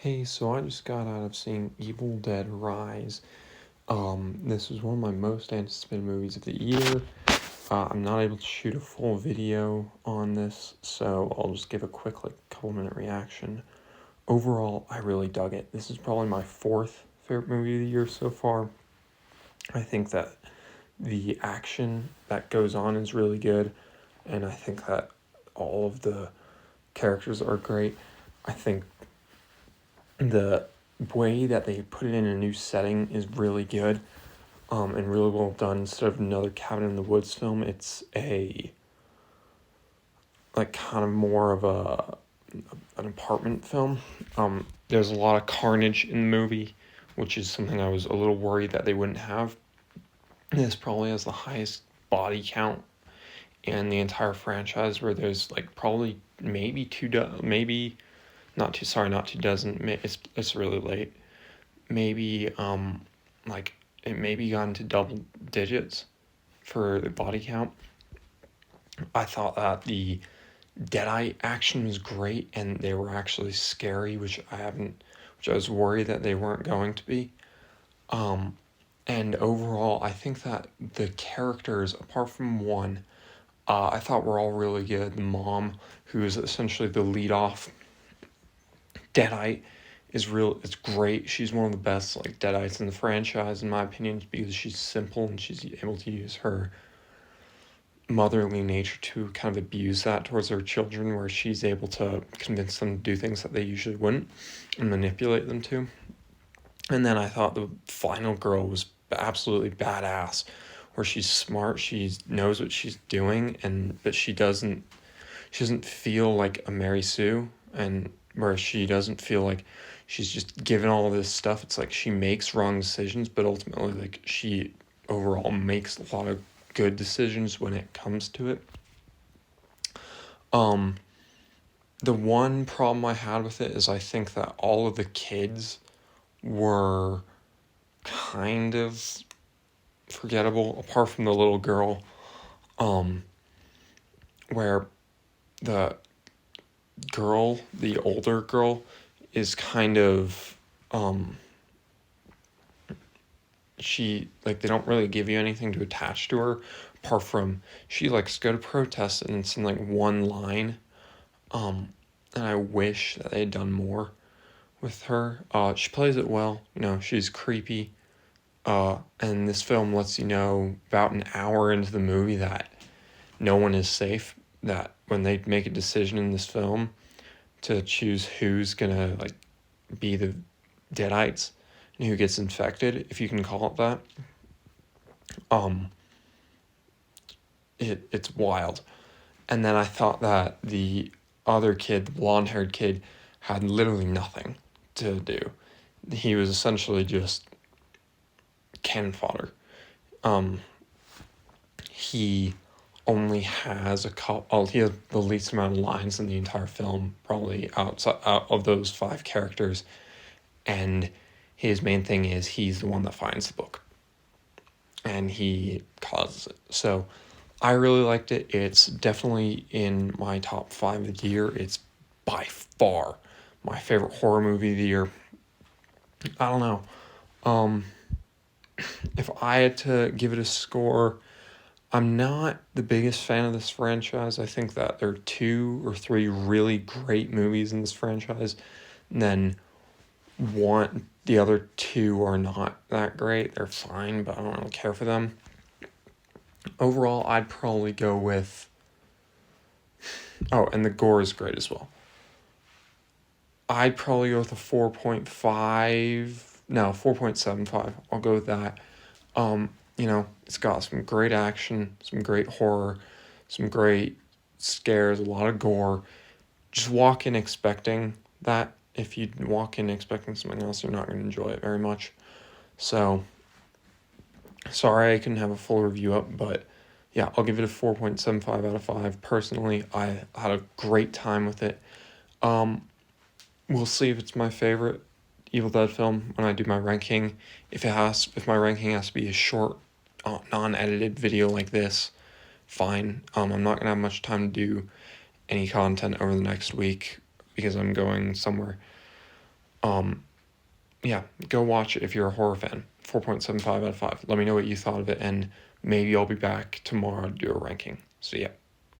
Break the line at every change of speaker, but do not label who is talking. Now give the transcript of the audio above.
Hey, so I just got out of seeing Evil Dead Rise. This was one of my most anticipated movies of the year. I'm not able to shoot a full video on this, so I'll just give a quick, couple minute reaction. Overall, I really dug it. This is probably my fourth favorite movie of the year so far. I think that the action that goes on is really good, and I think that all of the characters are great. I think the way that they put it in a new setting is really good, and really well done. Instead of another Cabin in the Woods film, it's a kind of more of an apartment film. There's a lot of carnage in the movie, which is something I was a little worried that they wouldn't have. This probably has the highest body count in the entire franchise, where there's probably maybe maybe not 2 dozen. It's really late. Maybe like it maybe got into double digits for the body count. I thought that the Deadite action was great, and they were actually scary, which I was worried that they weren't going to be. Um, and overall, I think that the characters, apart from one, I thought were all really good. The mom, who is essentially the lead off Deadite, it's great. She's one of the best Deadites in the franchise, in my opinion, because she's simple and she's able to use her motherly nature to kind of abuse that towards her children, where she's able to convince them to do things that they usually wouldn't and manipulate them to. And then I thought the final girl was absolutely badass, where she's smart, she knows what she's doing, and but she doesn't feel like a Mary Sue, and where she doesn't feel like she's just given all this stuff. It's like she makes wrong decisions, but ultimately she overall makes a lot of good decisions when it comes to it. Um, the one problem I had with it is I think that all of the kids were kind of forgettable, apart from the little girl, um, where the the older girl, is kind of, she, they don't really give you anything to attach to her, apart from she likes to go to protests, and it's in one line. Um, and I wish that they had done more with her. She plays it well. She's creepy. And this film lets you know about an hour into the movie that no one is safe. That when they make a decision in this film to choose who's gonna be the Deadites and who gets infected, if you can call it that, um, it's wild. And then I thought that the other kid, the blonde haired kid, had literally nothing to do. He was essentially just cannon fodder. Um, he only has he has the least amount of lines in the entire film, probably out of those five characters. And his main thing is he's the one that finds the book, and he causes it. So I really liked it. It's definitely in my top five of the year. It's by far my favorite horror movie of the year. I don't know. Um, if I had to give it a score, I'm not the biggest fan of this franchise. I think that there are two or three really great movies in this franchise, and then the other two are not that great. They're fine, but I don't really care for them. Overall, I'd probably go with. Oh, and the gore is great as well. I'd probably go with a 4.5. No, 4.75. I'll go with that. It's got some great action, some great horror, some great scares, a lot of gore. Just walk in expecting that. If you walk in expecting something else, you're not going to enjoy it very much. So, sorry I couldn't have a full review up, but yeah, I'll give it a 4.75 out of 5. Personally, I had a great time with it. We'll see if it's my favorite Evil Dead film when I do my ranking. If my ranking has to be a short, non-edited video like this, fine. I'm not gonna have much time to do any content over the next week because I'm going somewhere. Yeah, go watch it if you're a horror fan. 4.75 out of 5. Let me know what you thought of it, and maybe I'll be back tomorrow to do a ranking. So yeah.